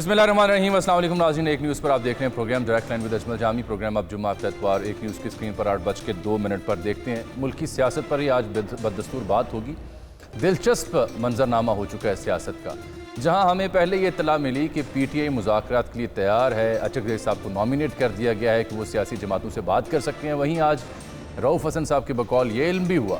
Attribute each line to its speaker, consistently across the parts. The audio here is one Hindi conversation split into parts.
Speaker 1: बिस्मिल्लाहिर्रहमानिर्रहीम, अस्सलाम वालेकुम नाज़रीन। एक न्यूज़ पर आप देख रहे हैं program direct line with Ajmal Jami. Program अब जुम्मा हफ्ता इतवार एक न्यूज़ की स्क्रीन पर 8:02 पर देखते हैं। मुल्क की सियासत पर ही आज बददस्तूर बात होगी। दिलचस्प मंजरनामा हो चुका है सियासत का, जहाँ हमें पहले ये इत्तला मिली कि PTI मुज़ाकरात के लिए तैयार है, अचकज़ई साहब को नॉमिनेट कर दिया गया है कि वो सियासी जमातों से बात कर सकते हैं। वहीं आज रऊफ़ हसन साहब के बकौल ये इल्म भी हुआ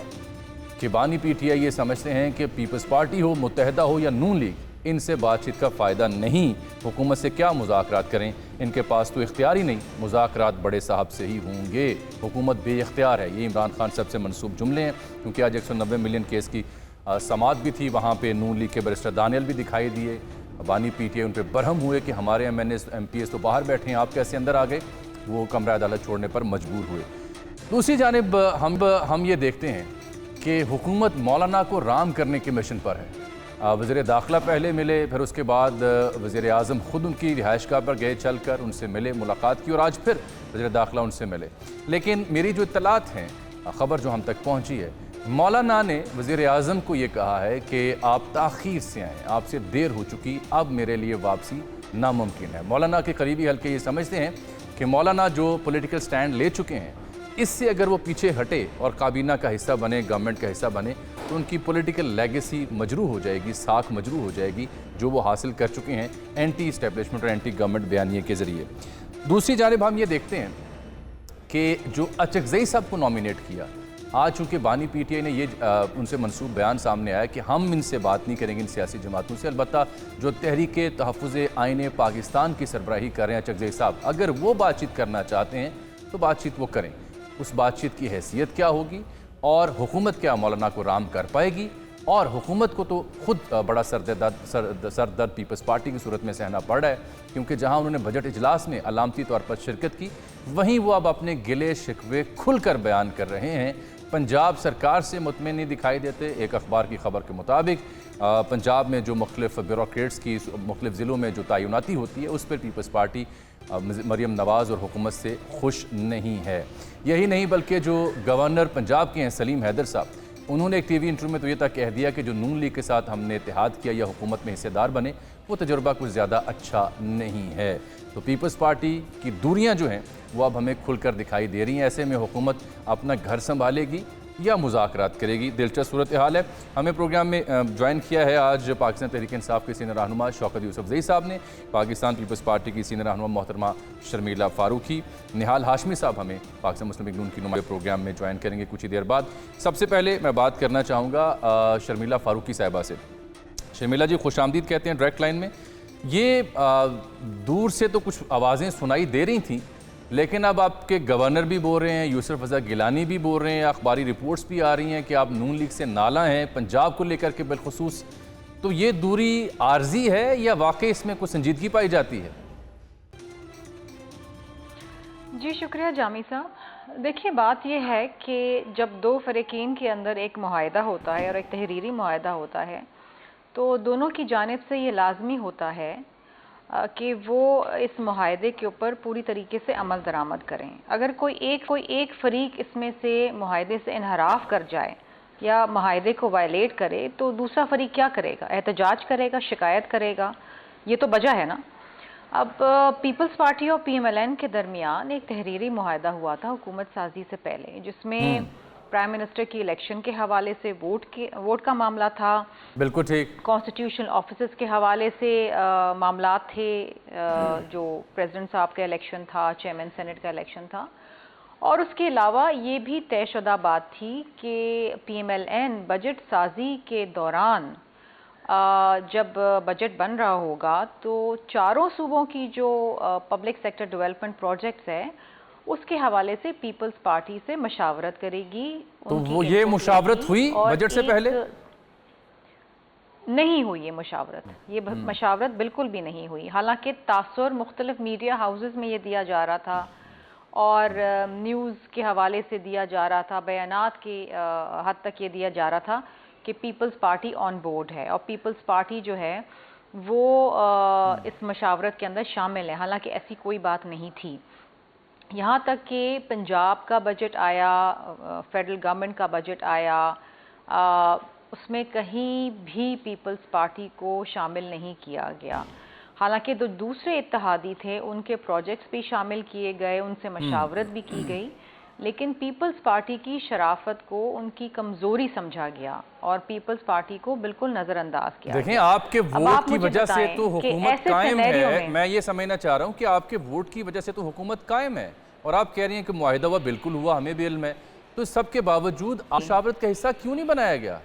Speaker 1: कि बानी PTI ये समझते हैं कि पीपल्स पार्टी हो, मुत्तहदा हो या नून लीग, इनसे बातचीत का फ़ायदा नहीं। हुकूमत से क्या मुज़ाकरात करें, इनके पास तो इख्तियार ही नहीं, मुज़ाकरात बड़े साहब से ही होंगे, हुकूमत बेइख्तियार है। ये इमरान खान साहब से मनसूब जुमले हैं, क्योंकि आज 190 मिलियन केस की समात भी थी। वहाँ पे नून लीग के बैरिस्टर दानियल भी दिखाई दिए। बानी PTI उन पर बरहम हुए कि हमारे MNAs MPs तो बाहर बैठे हैं, आप कैसे अंदर आ गए। वो कमरा अदालत छोड़ने पर मजबूर हुए। दूसरी जानिब हम ये देखते हैं कि हुकूमत मौलाना को राम करने के मिशन पर है। वज़ीर दाखिला पहले मिले, फिर उसके बाद वज़ीर आज़म ख़ुद उनकी रिहाइशगाह पर गए, चल कर उनसे मिले, मुलाकात की, और आज फिर वज़ीर दाखिला उनसे मिले। लेकिन मेरी जो इत्तलात हैं, ख़बर जो हम तक पहुँची है, मौलाना ने वज़ीर आज़म को ये कहा है कि आप ताख़ीर से आएँ, आपसे देर हो चुकी, अब मेरे लिए वापसी नामुमकिन है। मौलाना के करीबी हल्के ये समझते हैं कि मौलाना जो पॉलिटिकल स्टैंड ले चुके हैं, इससे अगर वो पीछे हटे और काबीना का हिस्सा बने, गवर्नमेंट का हिस्सा बने, तो उनकी पॉलिटिकल लेगेसी मजरू हो जाएगी, साख मजरू हो जाएगी, जो वो हासिल कर चुके हैं एंटी इस्टेब्लिशमेंट और एंटी गवर्नमेंट बयानिए के ज़रिए। दूसरी जानिब हम ये देखते हैं कि जो अचकज़ई साहब को नॉमिनेट किया, आज चूँकि बानी PTI ने ये उनसे मनसूब बयान सामने आया कि हम इनसे बात नहीं करेंगे, इन सियासी जमातों से। अलबत्ता जो तहरीक तहफ़्फ़ुज़ आईन पाकिस्तान की सरबराही कर रहे हैं अचकज़ई साहब, अगर वो बातचीत करना चाहते हैं तो बातचीत वो करें। उस बातचीत की हैसियत क्या होगी और हुकूमत क्या मौलाना को राम कर पाएगी, और हुकूमत को तो खुद बड़ा सरदर्द पीपल्स पार्टी की सूरत में सहना पड़ रहा है, क्योंकि जहां उन्होंने बजट इजलास में अलामती तौर पर शिरकत की, वहीं वो अब अपने गिले शिकवे खुलकर बयान कर रहे हैं। पंजाब सरकार से मुतमिन नहीं दिखाई देते। एक अखबार की खबर के मुताबिक पंजाब में जो मुख्तलिफ ब्यूरोक्रेट्स की मुख्तलिफ ज़िलों में जो तैनाती होती है, उस पर पीपल्स पार्टी मरियम नवाज़ और हुकूमत से खुश नहीं है। यही नहीं, बल्कि जो गवर्नर पंजाब के हैं सलीम हैदर साहब, उन्होंने एक TV इंटरव्यू में तो ये तक कह दिया कि जो नून लीग के साथ हमने इत्तेहाद किया या हुकूमत में हिस्सेदार बने, वो तजुर्बा कुछ ज़्यादा अच्छा नहीं है। तो पीपल्स पार्टी की दूरियां जो हैं वो अब हमें खुलकर दिखाई दे रही हैं। ऐसे में हुकूमत अपना घर संभालेगी या मुज़ाकरात करेगी, दिलचस्प सूरत हाल है। हमें प्रोग्राम में ज्वाइन किया है आज पाकिस्तान तहरीक इंसाफ के सीनियर रहनुमा शौकत यूसुफज़ई साहब ने, पाकिस्तान पीपल्स पार्टी की सीनियर रहनुमा मोहतरमा शर्मिला फ़ारूकी, निहाल हाशमी साहब हमें पाकिस्तान मुस्लिम लीग नून की नुमाइंदगी प्रोग्राम में ज्वाइन करेंगे कुछ ही देर बाद। सबसे पहले मैं बात करना चाहूँगा शर्मिला फ़ारूकी साहिबा से। शर्मिला जी, खुश आमदीद कहते हैं डायरेक्ट लाइन में। ये दूर से तो कुछ आवाज़ें सुनाई दे रही थी, लेकिन अब आपके गवर्नर भी बोल रहे हैं, यूसुफ रज़ा गिलानी भी बोल रहे हैं, अखबारी रिपोर्ट्स भी आ रही हैं कि आप नून लीग से नाला हैं पंजाब को लेकर के बिलखुसूस। तो ये दूरी आर्जी है या वाकई इसमें कुछ संजीदगी पाई जाती है?
Speaker 2: जी शुक्रिया जामी साहब। देखिए, बात यह है कि जब दो फ़रीक़ीन के अंदर एक मुआहदा होता है और एक तहरीरी मुआहदा होता है, तो दोनों की जानिब से ये लाजमी होता है कि वो इस मुआहदे के ऊपर पूरी तरीके से अमल दरामद करें। अगर कोई एक फ़रीक इसमें से मुआहदे से इनहराफ कर जाए या मुआहदे को वायलेट करे, तो दूसरा फ़रीक क्या करेगा? एहतजाज करेगा, शिकायत करेगा, ये तो वजह है ना। अब पीपल्स पार्टी और PMLN के दरमियान एक तहरीरी मुआहदा हुआ था हुकूमत साजी से पहले, जिसमें प्राइम मिनिस्टर की इलेक्शन के हवाले से वोट का मामला था।
Speaker 1: बिल्कुल ठीक।
Speaker 2: कॉन्स्टिट्यूशनल ऑफिसर्स के हवाले से मामला थे, जो प्रेसिडेंट साहब का इलेक्शन था, चेयरमैन सेनेट का इलेक्शन था, और उसके अलावा ये भी तयशुदा बात थी कि PMLN बजट साजी के दौरान जब बजट बन रहा होगा तो चारों सूबों की जो पब्लिक सेक्टर डेवलपमेंट प्रोजेक्ट्स है, उसके हवाले से पीपल्स पार्टी से मशावरत करेगी।
Speaker 1: तो वो ये मुशावरत हुई बजट से पहले?
Speaker 2: नहीं हुई ये मुशावरत। ये मशावरत बिल्कुल भी नहीं हुई। हालांकि तासुर मुख्तलिफ मीडिया हाउसेस में ये दिया जा रहा था और न्यूज़ के हवाले से दिया जा रहा था, बयानात की हद तक ये दिया जा रहा था कि पीपल्स पार्टी ऑन बोर्ड है और पीपल्स पार्टी जो है वो इस मशावरत के अंदर शामिल है। हालांकि ऐसी कोई बात नहीं थी। यहाँ तक कि पंजाब का बजट आया, फेडरल गवर्नमेंट का बजट आया, उसमें कहीं भी पीपल्स पार्टी को शामिल नहीं किया गया। हालांकि जो दूसरे इत्तेहादी थे उनके प्रोजेक्ट्स भी शामिल किए गए, उनसे मशावरत भी की गई, लेकिन पीपल्स पार्टी की शराफत को उनकी कमज़ोरी समझा गया और पीपल्स पार्टी को बिल्कुल नज़रअंदाज किया
Speaker 1: देखें,
Speaker 2: गया।
Speaker 1: आपके
Speaker 2: अब
Speaker 1: वोट
Speaker 2: आप
Speaker 1: की
Speaker 2: मुझे
Speaker 1: वजह से
Speaker 2: बताएं
Speaker 1: तो
Speaker 2: कि
Speaker 1: हुकूमत
Speaker 2: ऐसे
Speaker 1: कायम
Speaker 2: सिनेरियो
Speaker 1: है।
Speaker 2: में
Speaker 1: मैं ये समझना चाह रहा हूँ कि आपके वोट की वजह से तो हुकूमत कायम है और आप कह रही हैं कि मुआहिदा हुआ, बिल्कुल हुआ, हमें भी इल्म है, तो सबके बावजूद मुशावरत का हिस्सा क्यों नहीं बनाया गया?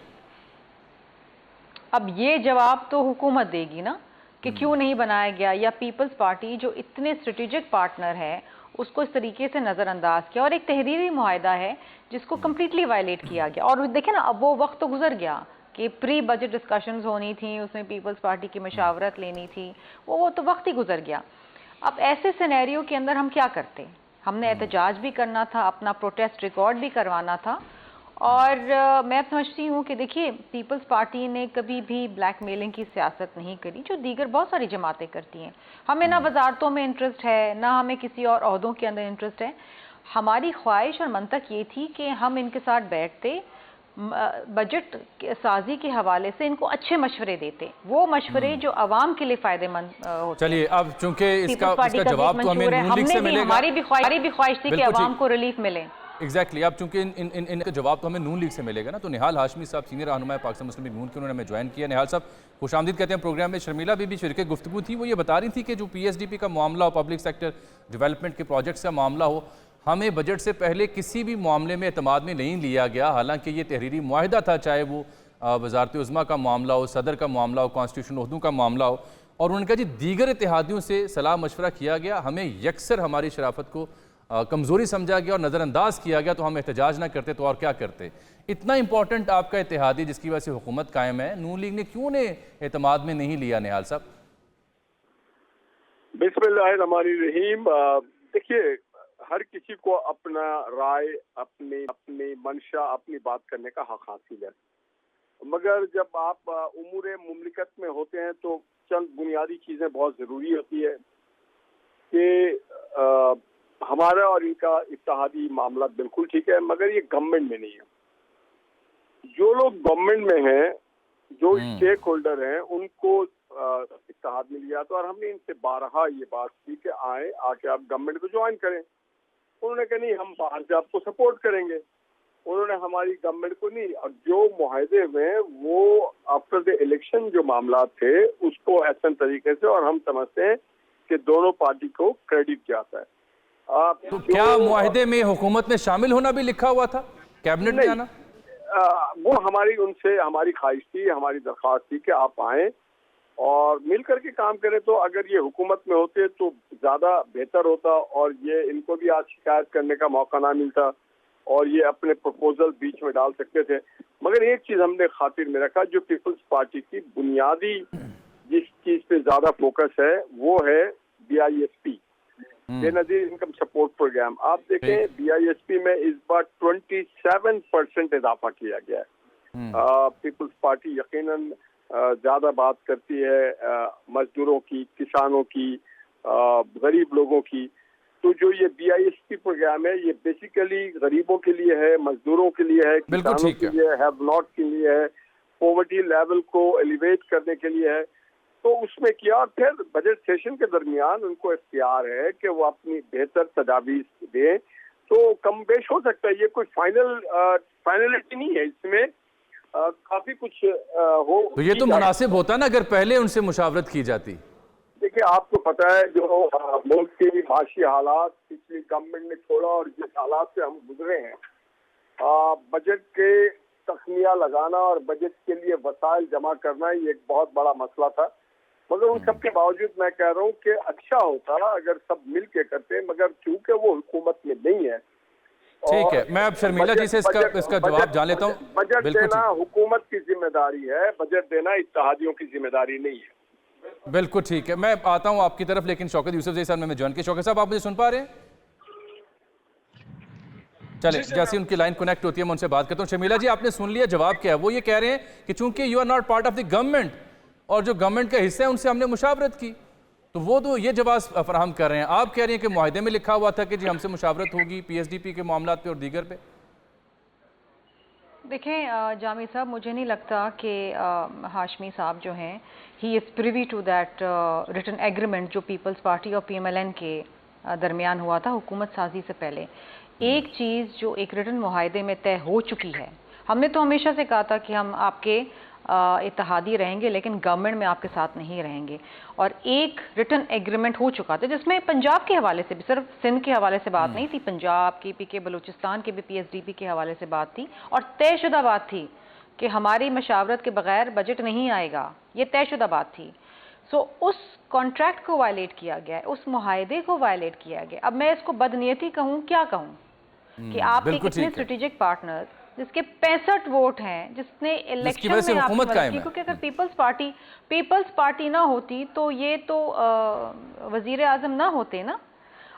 Speaker 2: अब ये जवाब तो हुकूमत देगी ना कि क्यों नहीं बनाया गया, या पीपल्स पार्टी जो इतने स्ट्रेटेजिक पार्टनर है उसको इस तरीके से नज़रअंदाज किया, और एक तहरीरी मुआहिदा है जिसको कम्प्लीटली वायलेट किया गया। और देखें ना, अब वो वक्त तो गुजर गया कि प्री बजट डिस्कशंस होनी थी, उसमें पीपल्स पार्टी की मशावरत लेनी थी, वो तो वक्त ही गुजर गया। अब ऐसे सिनेरियो के अंदर हम क्या करते? हमने एहतजाज भी करना था, अपना प्रोटेस्ट रिकॉर्ड भी करवाना था, और मैं समझती हूँ कि देखिए, पीपल्स पार्टी ने कभी भी ब्लैकमेलिंग की सियासत नहीं करी जो दीगर बहुत सारी जमातें करती हैं। हमें ना वजारतों में इंटरेस्ट है, ना हमें किसी और ओहदों के अंदर इंटरेस्ट है। हमारी ख्वाहिश और मंतक ये थी कि हम इनके साथ बैठते, बजट साजी के हवाले से इनको अच्छे मशवरे देते, वो मशवरे जो आवाम के लिए फ़ायदेमंद होते हैं।
Speaker 1: चलिए, अब चूंकि इसका
Speaker 2: पार्टी का भी एक
Speaker 1: जवाब तो हमें
Speaker 2: मंशूर है,
Speaker 1: नून लीग से
Speaker 2: हमने भी,
Speaker 1: मिलेगा।
Speaker 2: हमारी भी ख्वाहिश थी कि
Speaker 1: बिल्कुल
Speaker 2: आवाम
Speaker 1: ठीक।
Speaker 2: को रिलीफ मिले।
Speaker 1: एग्जैक्टली, अब चूंकि इनका जवाब तो हमें नून लीग से मिलेगा ना, तो निहाल हाशमी साहब सीनियर रहनुमा पाकिस्तान मुस्लिम लीग नून के, उन्होंने हमें ज्वाइन किया। निहाल साहब, खुशामदीद कहते हैं प्रोग्राम में। शर्मिला बीबी शरीक गुफ्तगू थी, वो ये बता रही थी कि जो PSDP का मामला हो, पब्लिक सेक्टर डेवलपमेंट के प्रोजेक्ट्स का मामला हो, हमें बजट से पहले किसी भी मामले में एतमाद में नहीं लिया गया, हालांकि ये तहरीरी मुआहिदा था, चाहे वो वजारत उज़्मा का मामला हो, सदर का मामला हो, कॉन्स्टिट्यूशन उर्दू का मामला हो, और उनका जी दीगर इत्तेहादियों से सलाह मशवरा किया गया, हमें यकसर हमारी शराफत को कमज़ोरी समझा गया और नज़रअंदाज किया गया, तो हम एहतजाज ना करते तो और क्या करते। इतना इंपॉर्टेंट आपका इत्तेहादी जिसकी वजह से हुकूमत कायम है, नून लीग ने क्यों ने एतमाद में नहीं लिया? निहाल साहब,
Speaker 3: बिस्मिल्लाहिर्रहमानिर्रहीम। देखिए, हर किसी को अपना राय, अपनी मंशा, अपनी बात करने का हक हासिल है, मगर जब आप उमूर मुमलिकत में होते हैं तो चंद बुनियादी चीज़ें बहुत ज़रूरी होती है कि हमारा और इनका इत्तेहादी मामला बिल्कुल ठीक है, मगर ये गवर्नमेंट में नहीं है। जो लोग गवर्नमेंट में हैं, जो स्टेक होल्डर हैं, उनको इत्तेहाद में लिया तो, और हमने इनसे बारहा ये बात की कि आके आप गवर्नमेंट को ज्वाइन करें। उन्होंने कहा नहीं, हम बाहर से आपको सपोर्ट करेंगे। उन्होंने हमारी गवर्नमेंट को नहीं, और जो मुआहदे में वो आफ्टर द इलेक्शन जो मामला थे उसको ऐसे तरीके से, और हम समझते हैं कि दोनों पार्टी को क्रेडिट जाता है।
Speaker 1: तो क्या मुआहिदे में हुकूमत में शामिल होना भी लिखा हुआ था, कैबिनेट में आना?
Speaker 3: वो हमारी ख्वाहिश थी, हमारी दरख्वास्त थी कि आप आए और मिल करके काम करें। तो अगर ये हुकूमत में होते तो ज़्यादा बेहतर होता, और ये इनको भी आज शिकायत करने का मौका ना मिलता और ये अपने प्रपोजल बीच में डाल सकते थे। मगर एक चीज़ हमने खातिर में रखा, जो पीपल्स पार्टी की बुनियादी जिस चीज़ पे ज़्यादा फोकस है वो है BISP, Benazir income support program. आप देखें, BISP में इस बार 27% इजाफा किया गया है। पीपल्स पार्टी यकीनन ज़्यादा बात करती है मजदूरों की, किसानों की, गरीब लोगों की। तो जो ये BISP प्रोग्राम है, ये बेसिकली गरीबों के लिए है, मजदूरों के लिए है, किसानों के लिए, हैव नॉट के लिए है, पॉवर्टी लेवल को एलिवेट करने के लिए है। तो उसमें किया, फिर बजट सेशन के दरमियान उनको इख्तियार है कि वो अपनी बेहतर तजावीज़ दें। तो कम बेश हो सकता है, ये कोई फाइनलिटी नहीं है, इसमें काफ़ी कुछ हो।
Speaker 1: तो ये तो मुनासिब होता ना अगर पहले उनसे मुशावरत की जाती।
Speaker 3: देखिए, आपको पता है जो मुल्क के माशी हालात पिछली गवर्नमेंट ने छोड़ा और जिस हालात से हम गुजरे हैं, बजट के तखमिया लगाना और बजट के लिए वसाइल जमा करना ये एक बहुत बड़ा मसला था। मगर उन सब के बावजूद मैं कह रहा हूँ कि अच्छा होता अगर सब मिल के करते, मगर चूंकि वो हुकूमत में नहीं है।
Speaker 1: ठीक है, मैं अब शर्मिला जी से इसका जवाब जान लेता हूँ।
Speaker 3: बजट देना हुकूमत की जिम्मेदारी है, बजट देना इत्तेहादियों की जिम्मेदारी नहीं है।
Speaker 1: बिल्कुल ठीक है, मैं आता हूँ आपकी तरफ, लेकिन शौकत यूसुफ साहब में ज्वाइन किया। शौकत साहब, आप मुझे सुन पा रहे हैं? चले, जैसे उनकी लाइन कनेक्ट होती है मैं उनसे बात करता हूँ। शर्मिला जी, आपने सुन लिया जवाब क्या है? वो ये कह रहे हैं कि चूंकि you are not part of the government और जो गवर्नमेंट का हिस्सा है उनसे हमने मुशावरत की, तो वो तो ये जवाब फराहम कर रहे हैं। आप कह रही हैं कि मुआहिदे में लिखा हुआ था कि जी हमसे मुशावरत होगी PSDP के मामला पे और दीगर पे।
Speaker 2: देखें जामी साहब, मुझे नहीं लगता कि हाशमी साहब जो हैं he is privy to that written agreement जो पीपल्स पार्टी और पीएमएलएन के दरमियान हुआ था हुकूमत साजी से पहले। एक चीज़ जो एक रिटन मुआहदे में तय हो चुकी है, हमने तो हमेशा से कहा था कि हम आपके इत्तेहादी रहेंगे लेकिन गवर्नमेंट में आपके साथ नहीं रहेंगे, और एक रिटन एग्रीमेंट हो चुका था जिसमें पंजाब के हवाले से भी, सिर्फ सिंध के हवाले से बात नहीं थी, पंजाब की पीके बलूचिस्तान के भी पीएसडीपी के हवाले से बात थी, और तयशुदा बात थी कि हमारी मशावरत के बगैर बजट नहीं आएगा, ये तयशुदा बात थी। सो उस कॉन्ट्रैक्ट को वायलेट किया गया है, उस मुआहदे को वायलेट किया गया। अब मैं इसको बदनीयती कहूँ, क्या कहूँ कि आपके कितने स्ट्रेटेजिक पार्टनर जिसके 65 वोट हैं, जिसने इलेक्शन में आपकी मदद की, क्योंकि अगर पीपल्स पार्टी ना होती तो ये तो वजीर आजम ना होते ना।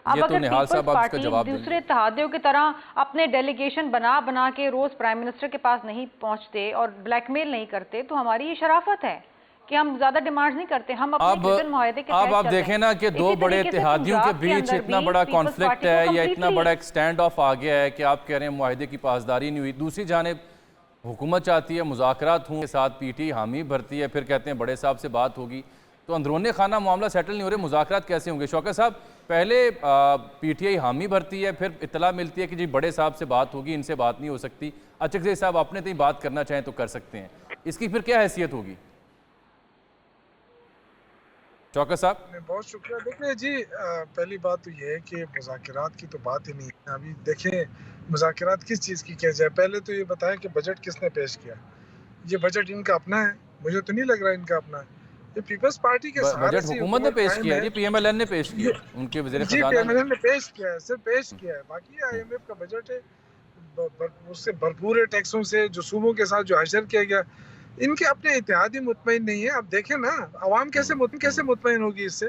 Speaker 2: अब अगर पीपल्स पार्टी दूसरे इत्तेहादियों की तरह अपने डेलीगेशन बना के रोज प्राइम मिनिस्टर के पास नहीं पहुंचते और ब्लैकमेल नहीं करते, तो हमारी ये शराफत है कि हम ज्यादा डिमांड नहीं करते, हम अपने मुआहदे के
Speaker 1: अब आप देखें ना कि दो बड़े इत्तेहादियों के बीच इतना बड़ा कॉन्फ्लिक्ट है या इतना बड़ा एक स्टैंड ऑफ आ गया है कि आप कह रहे हैं मुआहदे की पासदारी नहीं हुई। दूसरी जानिब हुकूमत चाहती है मुज़ाकरात हों, के साथ पीटी हामी भरती है, फिर कहते हैं बड़े साहब से बात होगी, तो अंदरूनी खाना मामला सेटल नहीं हो रहे, मुज़ाकरात कैसे होंगे? शौकत साहब, पहले पीटीआई हामी भरती है, फिर इत्तला मिलती है कि जी बड़े साहब से बात होगी, इनसे बात नहीं हो सकती। अचकज़ई साहब अपने तो बात करना चाहें तो कर सकते हैं, इसकी फिर क्या हैसियत होगी? चौका साहब,
Speaker 4: बहुत शुक्रिया। देखिए जी, पहली बात तो ये है कि मुज़ाकरात की तो बात ही नहीं है। अभी देखें मुज़ाकरात किस चीज़ की किया जाए, पहले तो ये बताएं कि बजट किसने पेश किया। ये बजट इनका अपना है? मुझे तो नहीं लग रहा इनका अपना है, ये पीपल्स पार्टी के
Speaker 1: बजट हुकूमत ने पेश किया है, पीएमएलएन ने पेश किया, उनके वज़ीर ख़ज़ाना
Speaker 4: पीएमएलएन ने पेश किया है, सिर्फ पेश किया है। बाकी IMF का बजट है, उससे भरपूर है टैक्सों से, जो सूबों के साथ जो हशर किया गया। इनके अपने इत्तेहादी मुतमईन नहीं है। अब देखें ना, अवाम कैसे मुतमईन होगी इससे।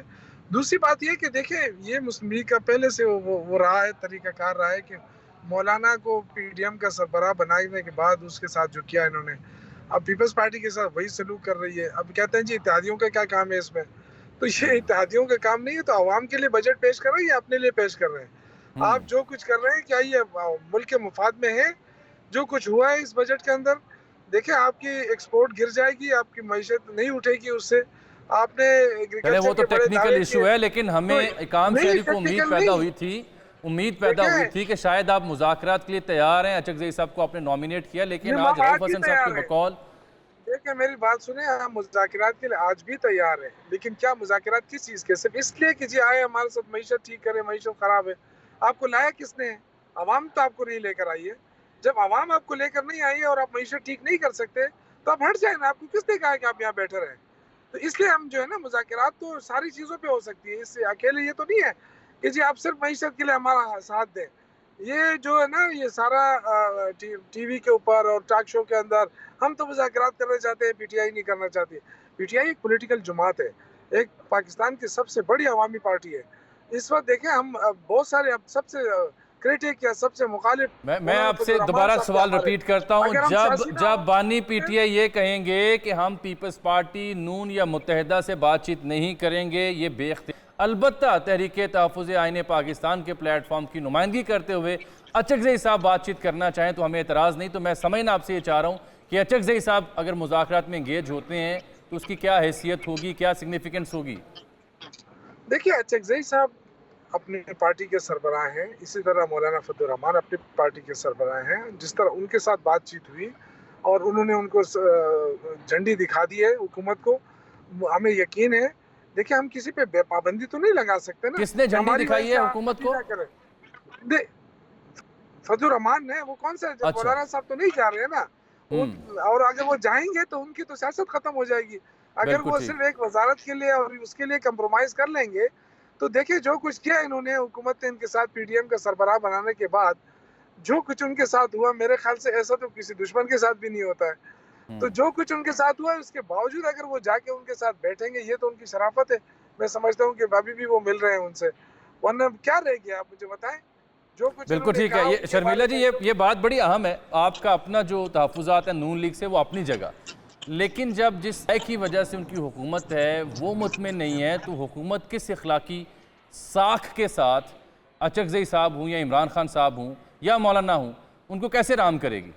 Speaker 4: दूसरी बात यह कि देखें, ये मुस्लिम लीग का पहले से वो रहा है, तरीक़ाकार रहा है कि मौलाना को PDM का सरबराह बनाने के बाद उसके साथ जो किया इन्होंने, अब पीपल्स पार्टी के साथ वही सलूक कर रही है। अब कहते हैं जी इत्तेहादियों का क्या काम है इसमें, तो ये इत्तेहादियों का काम नहीं है। तो अवाम के लिए बजट पेश कर रहे हैं या अपने लिए पेश कर रहे हैं? आप जो कुछ कर रहे हैं, क्या ये मुल्क के मुफाद में है? जो कुछ हुआ है इस बजट के अंदर, देखिए आपकी एक्सपोर्ट गिर जाएगी, आपकी मईशत नहीं उठेगी उससे। आपने
Speaker 1: वो तो टेक्निकल इशू है, लेकिन हमें इकाम शहरी को उम्मीद पैदा हुई थी कि शायद आप मुज़ाकरात के लिए तैयार हैं। अचकज़ई साहब को आपने नॉमिनेट किया, लेकिन आज रऊफ हसन साहब के बकौल।
Speaker 4: देखिए मेरी बात सुने, हम मुज़ाकरात के लिए आज भी तैयार हैं, लेकिन क्या मुज़ाकरात किस चीज़ के? सिर्फ इसलिए कि जी आए हमारे साथ मईशत ठीक करे, मईशत ख़राब है। आपको लाया किसने है? अवाम तो आपको नहीं लेकर आई है। जब आवाम आपको लेकर नहीं आई है और आप मईशत ठीक नहीं कर सकते, तो आप हट जाए ना। आपको किसने कहा कि आप यहाँ बैठे रहें? तो इसलिए हम जो है ना, मुज़ाकरात तो सारी चीज़ों पे हो सकती है, इससे अकेले ये तो नहीं है कि जी आप सिर्फ मईशत के लिए हमारा साथ दें। ये जो है ना, ये सारा TV के ऊपर और टॉक शो के अंदर हम तो मुज़ाकरात करना चाहते हैं, PTI नहीं करना चाहती। PTI एक पॉलिटिकल जमात है, एक पाकिस्तान की सबसे बड़ी अवामी पार्टी है। इस वक्त देखें हम बहुत सारे, अब सबसे क्रिटिक या सबसे मुखालिफ,
Speaker 1: मैं आपसे दोबारा सवाल रिपीट करता हूं, जब बानी PTI ये कहेंगे कि हम पीपल्स पार्टी, नून या मुत्तहिदा से बातचीत नहीं करेंगे, ये बेख्तियार, अलबत्ता तहरीक तहफ़्फ़ुज़ आईन पाकिस्तान के प्लेटफॉर्म की नुमाइंदगी करते हुए अचकज़ई साहब बातचीत करना चाहें तो हमें एतराज़ नहीं। तो मैं समझना आपसे ये चाह रहा हूँ कि अचकज़ई साहब अगर मुज़ाकरात में इंगेज होते हैं तो उसकी क्या हैसियत होगी, क्या सिग्निफिकेंस होगी?
Speaker 4: देखिए अचकज़ई साहब अपनी पार्टी के सरबराह हैं, इसी तरह मौलाना फजलुर रहमान अपनी पार्टी के सरबराह हैं। जिस तरह उनके साथ बातचीत हुई और उन्होंने उनको झंडी दिखा दी है हुकूमत को, हमें यकीन है। देखिए हम किसी पे पाबंदी तो नहीं लगा सकते ना।
Speaker 1: किसने झंडी दिखाई है हुकूमत को?
Speaker 4: फजलुर रहमान ने। वो कौन सा मौलाना साहब तो नहीं जा रहे हैं ना, और अगर वो जाएंगे तो उनकी तो सियासत खत्म हो जाएगी। अगर वो सिर्फ एक वजारत के लिए और उसके लिए कंप्रोमाइज कर लेंगे, तो देखिए जो कुछ किया इन्होंने, हुकूमत ने इनके साथ PDM का सरबराह बनाने के बाद जो कुछ उनके साथ हुआ, मेरे ख्याल से ऐसा तो किसी दुश्मन के साथ भी नहीं होता है। तो जो कुछ उनके साथ हुआ, उसके बावजूद अगर वो जाके उनके साथ बैठेंगे, ये तो उनकी शराफत है। मैं समझता हूँ कि अभी भी वो मिल रहे हैं उनसे, वरना क्या रह गया? आप मुझे बताएं। जो कुछ
Speaker 1: बिल्कुल ठीक है। ये शर्मिला जी, ये बात बड़ी अहम है। आपका अपना जो तहफ़्फ़ुज़ात है नून लीग से, वो अपनी जगह, लेकिन जब जिस तय की वजह से उनकी हुकूमत है वो मुतमिन नहीं है, तो हुकूमत किस इखलाकी साख के साथ अचकज़ई साहब हूँ या इमरान खान साहब हूँ या मौलाना हूँ, उनको कैसे राम करेगी?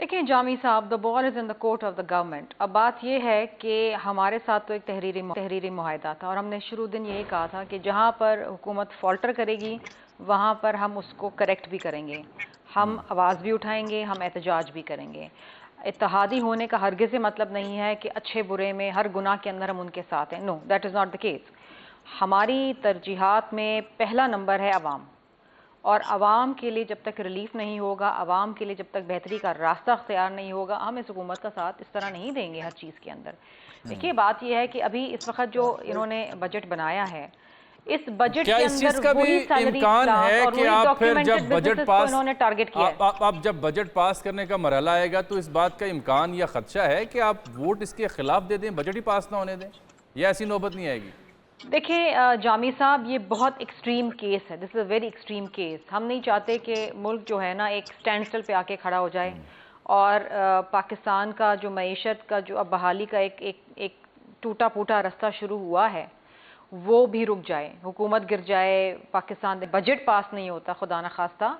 Speaker 2: देखिए जामी साहब, the ball is in the court of the government. अब बात यह है कि हमारे साथ तो एक तहरीरी मुआहदा था और हमने शुरू दिन यही कहा था कि जहाँ पर हुकूमत फॉल्टर करेगी वहाँ पर हम उसको करेक्ट भी करेंगे, हम आवाज़ भी उठाएंगे, हम एहतजाज भी करेंगे। इत्तेहादी होने का हरगिज़ मतलब नहीं है कि अच्छे बुरे में हर गुनाह के अंदर हम उनके साथ हैं। No, that is not the case. हमारी तरजीहात में पहला नंबर है आवाम, और आवाम के लिए जब तक रिलीफ नहीं होगा, आवाम के लिए जब तक बेहतरी का रास्ता अख्तियार नहीं होगा, हम इस हुकूमत का साथ इस तरह नहीं देंगे हर चीज़ के अंदर। देखिए बात यह है कि अभी इस वक्त जो इन्होंने बजट बनाया है, इस बजट
Speaker 1: क्या
Speaker 2: के
Speaker 1: इस चीज
Speaker 2: अंदर
Speaker 1: का भी
Speaker 2: वही सैलरी
Speaker 1: इम्कान है
Speaker 2: और
Speaker 1: कि
Speaker 2: वही
Speaker 1: आप फिर
Speaker 2: डॉक्यूमेंटेड
Speaker 1: जब बजट
Speaker 2: बिजनेसेस को
Speaker 1: पास
Speaker 2: इन्होंने टारगेट किया है।
Speaker 1: आप जब बजट पास करने का मरहला आएगा तो इस बात का इम्कान या खदशा है कि आप वोट इसके खिलाफ दे दें, बजट ही पास ना होने दें, या ऐसी नौबत नहीं आएगी?
Speaker 2: देखिए जामी साहब, ये बहुत एक्सट्रीम केस है, this is a very extreme case. हम नहीं चाहते कि मुल्क जो है ना एक स्टैंड स्टिल पे आके खड़ा हो जाए और पाकिस्तान का जो मईशत का जो अब बहाली का एक टूटा फूटा रास्ता शुरू हुआ है वो भी रुक जाए, हुकूमत गिर जाए, पाकिस्तान बजट पास नहीं होता खुदा न खास्ता,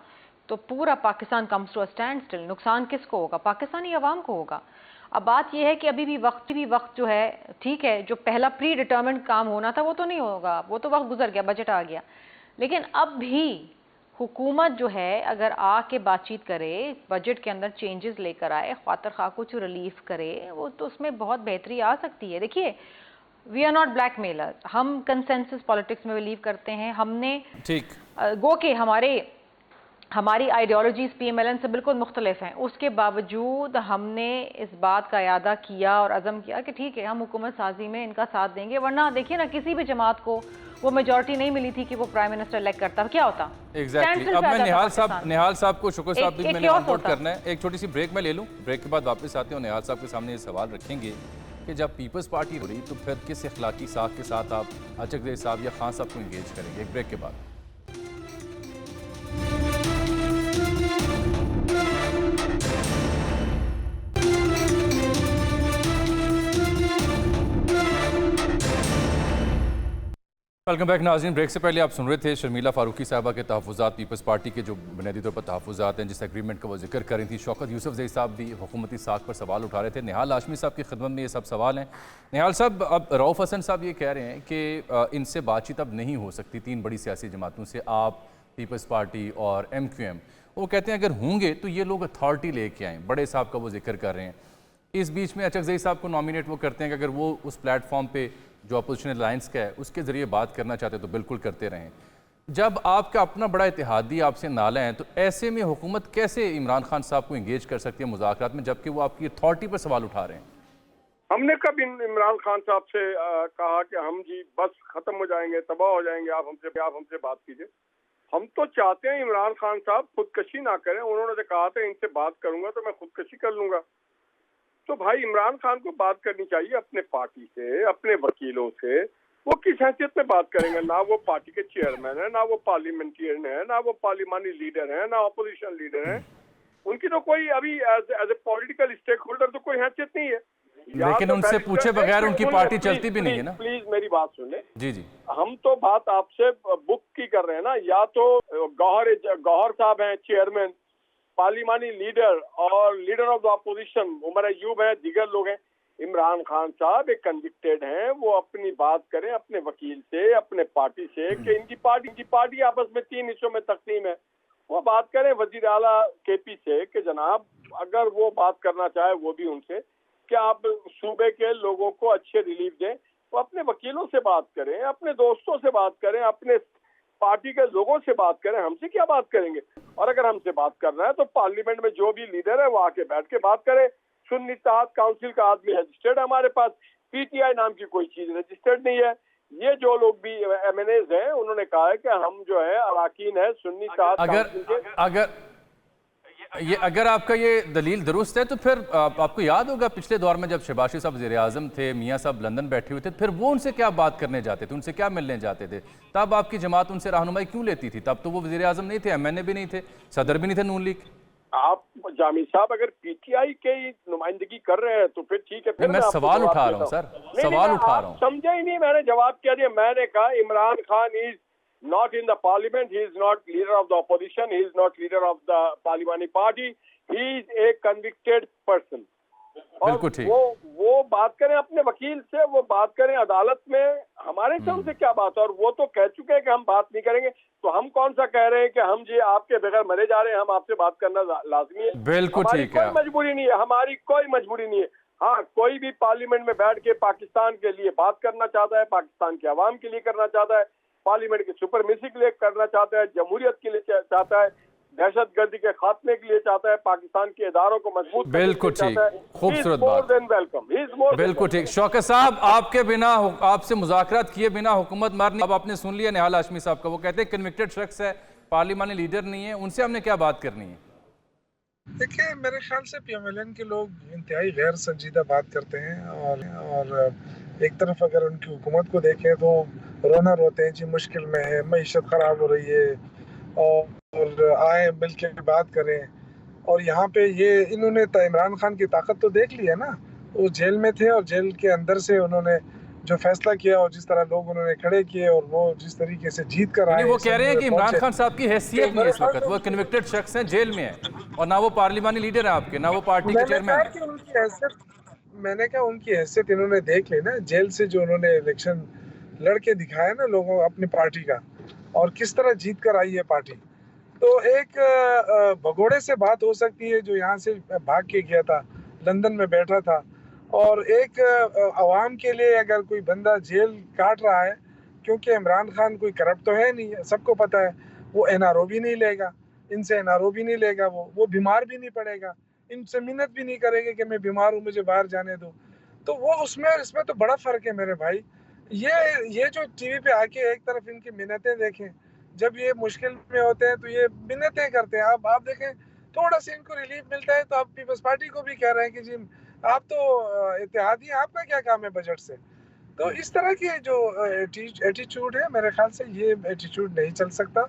Speaker 2: तो पूरा Pakistan comes to a standstill. नुकसान किसको होगा? पाकिस्तानी अवाम को होगा। अब बात यह है कि अभी भी वक्त जो है, ठीक है, जो पहला प्री डिटर्मिन्ड काम होना था वो तो नहीं होगा, वो तो वक्त गुजर गया, बजट आ गया। लेकिन अब भी हुकूमत जो है अगर आके बातचीत करे, बजट के अंदर चेंजेस लेकर आए, ख्वातर खा कुछ रिलीफ करे, वो तो उसमें बहुत बेहतरी आ सकती है। देखिए, वी आर नॉट ब्लैकमेलर, हम कंसेंसस पॉलिटिक्स में बिलीव करते हैं। हमने
Speaker 1: ठीक
Speaker 2: गो के हमारी आइडियोलॉजीज पीएमएलएन से बिल्कुल मुख्तलिफ हैं, उसके बावजूद हमने इस बात का इरादा किया और अज़म किया कि ठीक है, हम हुकूमत साजी में इनका साथ देंगे। वरना देखिए ना, किसी भी जमात को वो मेजॉरिटी नहीं मिली थी कि वो प्राइम मिनिस्टर इलेक्ट करता, क्या होता?
Speaker 1: एग्जैक्टली। अब मैं निहाल साहब को, शुक्र साहब भी मैंने ऑन बोर्ड करना है। एक छोटी सी ब्रेक में ले लूँ, ब्रेक के बाद वापस आते हैं। निहाल साहब के सामने ये सवाल रखेंगे कि जब पीपल्स पार्टी हो रही तो फिर किस अखलाकी साख के साथ आप अचकज़ई साहब या खान साहब को इंगेज करेंगे? एक ब्रेक के बाद। वेलकम बैक नाज़रीन। ब्रेक से पहले आप सुन रहे थे शर्मिला फारूकी साहबा के तहफ़्फ़ुज़ात, पीपल्स पार्टी के जो बुनियादी तौर पर तहफ़्फ़ुज़ात हैं, जिस एग्रीमेंट का वो जिक्र कर रही थी। शौकत यूसुफ़ज़ई साहब भी हुकूमती साख पर सवाल उठा रहे थे। निहाल हाशमी साहब की खिदमत में ये सब सवाल हैं। निहाल साहब, अब रऊफ़ हसन साहब ये कह रहे हैं कि इनसे बातचीत अब नहीं हो सकती तीन बड़ी सियासी जमातों से, आप, पीपल्स पार्टी और MQM। वो कहते हैं अगर होंगे तो ये लोग अथॉरिटी लेके आएँ, बड़े साहब का वो जिक्र कर रहे हैं। इस बीच में अचकज़ई साहब को नॉमिनेट वो करते हैं कि अगर वो उस प्लेटफॉर्म पे जो अपोजिशन अलायंस का है उसके ज़रिए बात करना चाहते तो बिल्कुल करते रहें। जब आपका अपना बड़ा इत्तेहादी आपसे नाला है तो ऐसे में हुकूमत कैसे इमरान खान साहब को इंगेज कर सकती है मुज़ाकरात में, जबकि वो आपकी अथॉरिटी पर सवाल उठा रहे हैं?
Speaker 3: हमने कब इमरान खान साहब से कहा कि हम जी बस खत्म हो जाएंगे, तबाह हो जाएंगे, आप हमसे बात कीजिए? हम तो चाहते हैं इमरान खान साहब खुदकशी ना करें। उन्होंने तो कहा था इनसे बात करूंगा तो मैं खुदकशी कर लूंगा। तो भाई इमरान खान को बात करनी चाहिए अपने पार्टी से, अपने वकीलों से। वो किस हैसियत में बात करेंगे? ना वो पार्टी के चेयरमैन है, ना वो पार्लियामेंटेरियन है, ना वो पार्लिमानी लीडर है, ना अपोजिशन लीडर है। उनकी तो कोई अभी as a political stakeholder तो कोई हैसियत नहीं है।
Speaker 1: लेकिन उनसे पूछे बगैर उनकी पार्टी चलती भी नहीं है ना।
Speaker 3: प्लीज मेरी बात सुने।
Speaker 1: जी जी,
Speaker 3: हम तो बात आपसे बुक की कर रहे हैं ना। या तो गौहर साहब हैं चेयरमैन, पार्लिमानी लीडर और leader of the opposition Umar Ayub है, दीगर लोग हैं। इमरान खान साहब एक कन्विक्टेड हैं, वो अपनी बात करें अपने वकील से, अपने पार्टी से कि इनकी पार्टी आपस में 3 हिस्सों में तकसीम है। वो बात करें वजीर आला KP से कि जनाब अगर वो बात करना चाहे वो भी उनसे कि आप सूबे के लोगों को अच्छे रिलीफ दें। वो अपने वकीलों से बात करें, अपने दोस्तों से बात करें, अपने पार्टी के लोगों से बात करें। हमसे क्या बात करेंगे? और अगर हमसे बात करना है तो पार्लियामेंट में जो भी लीडर है वो आके बैठ के बात करे। सुन्नी इत्तेहाद काउंसिल का आदमी रजिस्टर्ड है हमारे पास, PTI नाम की कोई चीज रजिस्टर्ड नहीं है। ये जो लोग भी MNAs हैं उन्होंने कहा है कि हम जो है अराकीन है सुन्नी इत्तेहाद काउंसिल के।
Speaker 1: अगर आपका ये दलील दुरुस्त है तो फिर आपको याद होगा पिछले दौर में जब शहबाज शरीफ साहब वज़ीर-ए-आज़म थे, मियाँ साहब लंदन बैठे हुए थे, फिर वो उनसे क्या बात करने जाते थे, उनसे क्या मिलने जाते थे? तब आपकी जमात उनसे रहनुमाई क्यों लेती थी? तब तो वो वज़ीर-ए-आज़म नहीं थे, MNA भी नहीं थे, सदर भी नहीं थे नून लीग।
Speaker 3: आप जामी साहब अगर PTI की नुमाइंदगी कर रहे हैं तो फिर ठीक है। फिर
Speaker 1: मैं सवाल उठा रहा हूँ सर, सवाल उठा रहा हूँ।
Speaker 3: समझे ही नहीं, मैंने जवाब क्या दिया? मैंने कहा Imran Khan is not in the parliament, he is not leader of the opposition, he is not leader of the parliamentary party, he is a convicted person. और
Speaker 1: बिल्कुल ठीक।
Speaker 3: वो बात करें अपने वकील से, वो बात करें अदालत में, हमारे से उनसे क्या बात है। और वो तो कह चुके हैं कि हम बात नहीं करेंगे, तो हम कौन सा कह रहे हैं कि हम जी आपके बगैर मरे जा रहे हैं, हम आपसे बात करना लाजमी है।
Speaker 1: बिल्कुल
Speaker 3: हमारी
Speaker 1: ठीक है।
Speaker 3: कोई मजबूरी नहीं है, हमारी कोई मजबूरी नहीं है। हाँ, कोई भी पार्लियामेंट में बैठ के पाकिस्तान के लिए बात करना चाहता है, पाकिस्तान के अवाम के लिए करना चाहता है, पार्लियामेंट की सुपरमेसी के लिए करना चाहता है, जमहूरियत के लिए चाहता है, दहशतगर्दी के खात्मे के लिए चाहता है, पाकिस्तान के इदारों को मजबूत करने के लिए
Speaker 1: बिल्कुल ठीक,
Speaker 3: चाहता है।
Speaker 1: खूबसूरत
Speaker 3: He is more
Speaker 1: बात।
Speaker 3: than welcome. He is more than
Speaker 1: बिल्कुल
Speaker 3: welcome.
Speaker 1: ठीक। शौकत साहब, आपके बिना आपसे मुज़ाकरात किए बिना हुकूमत मारनी, अब आपने सुन लिया निहाल हाशमी साहब का, वो कहते हैं कन्विक्टेड शख्स है, पार्लियामानी लीडर नहीं है, उनसे हमने क्या बात करनी है?
Speaker 4: देखिए, मेरे ख्याल से PMLN के लोग इंतहाई गैर संजीदा बात करते हैं और एक तरफ अगर उनकी हुकूमत को देखें तो रोना रोते हैं जी, मुश्किल में है, मईशत ख़राब हो रही है और आए मिल के बात करें। और यहाँ पे ये इन्होंने इमरान खान की ताकत तो देख ली है ना, वो जेल में थे और जेल के अंदर से उन्होंने जो फैसला किया और जिस तरह लोग उन्होंने खड़े किए और वो जिस तरीके से जीत कर आए।
Speaker 1: वो कह रहे हैं कि इमरान खान साहब की हैसियत नहीं है इस वक्त, वो
Speaker 4: तो
Speaker 1: कन्विक्टेड शख्स हैं, जेल में है, और ना वो पार्लियामानी लीडर है आपके, ना वो पार्टी के चेयरमैन है।
Speaker 4: मैंने कहा उनकी हैसियत इन्होंने देख ली ना, जेल से जो उन्होंने इलेक्शन लड़के दिखाया ना लोगों अपनी पार्टी का, और किस तरह जीत कर आई है पार्टी। तो एक भगोड़े से बात हो सकती है जो यहाँ से भाग के गया था, लंदन में बैठा था, और एक अवाम के लिए अगर कोई बंदा जेल काट रहा है क्योंकि इमरान खान कोई करप्ट तो है नहीं, सबको पता है, वो NRO भी नहीं लेगा, इनसे NRO भी नहीं लेगा, वो बीमार भी नहीं पड़ेगा, इनसे मिन्नत भी नहीं करेंगे कि मैं बीमार हूँ मुझे बाहर जाने दो। तो वो उसमें और इसमें तो बड़ा फर्क है मेरे भाई। ये जो टीवी पे आके एक तरफ इनकी मिन्नतें देखें, जब ये मुश्किल में होते हैं तो ये मिन्नतें करते हैं। अब आप देखें, थोड़ा सा इनको रिलीफ मिलता है तो आप पीपल्स पार्टी को भी कह रहे हैं कि जी आप तो इत्तेहादी हैं, आपका क्या काम है बजट से। तो इस तरह के जो एटीट्यूड है, मेरे ख्याल से ये एटीट्यूड नहीं चल सकता।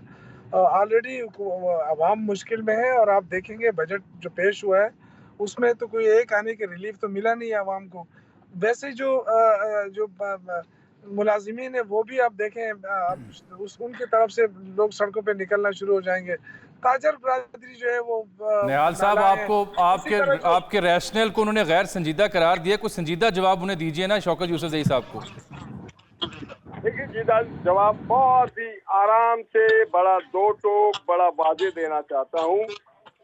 Speaker 4: ऑलरेडी अवाम मुश्किल में है और आप देखेंगे बजट जो पेश हुआ है उसमें तो कोई एक आने के रिलीफ तो मिला नहीं है अवाम को। वैसे जो मुलाजिमीन है वो भी आप देखें, उनकी तरफ से लोग सड़कों पे निकलना शुरू हो जाएंगे। ताजर बरादरी जो है वो
Speaker 1: निहाल साहब, आपको आपके रैशनल को उन्होंने गैर संजीदा करार दिया, कुछ संजीदा जवाब उन्हें दीजिए ना शौकत यूसुफजई साहब को।
Speaker 3: देखिए जीदा जवाब बहुत ही आराम से, बड़ा दो टोक, बड़ा वादे देना चाहता हूँ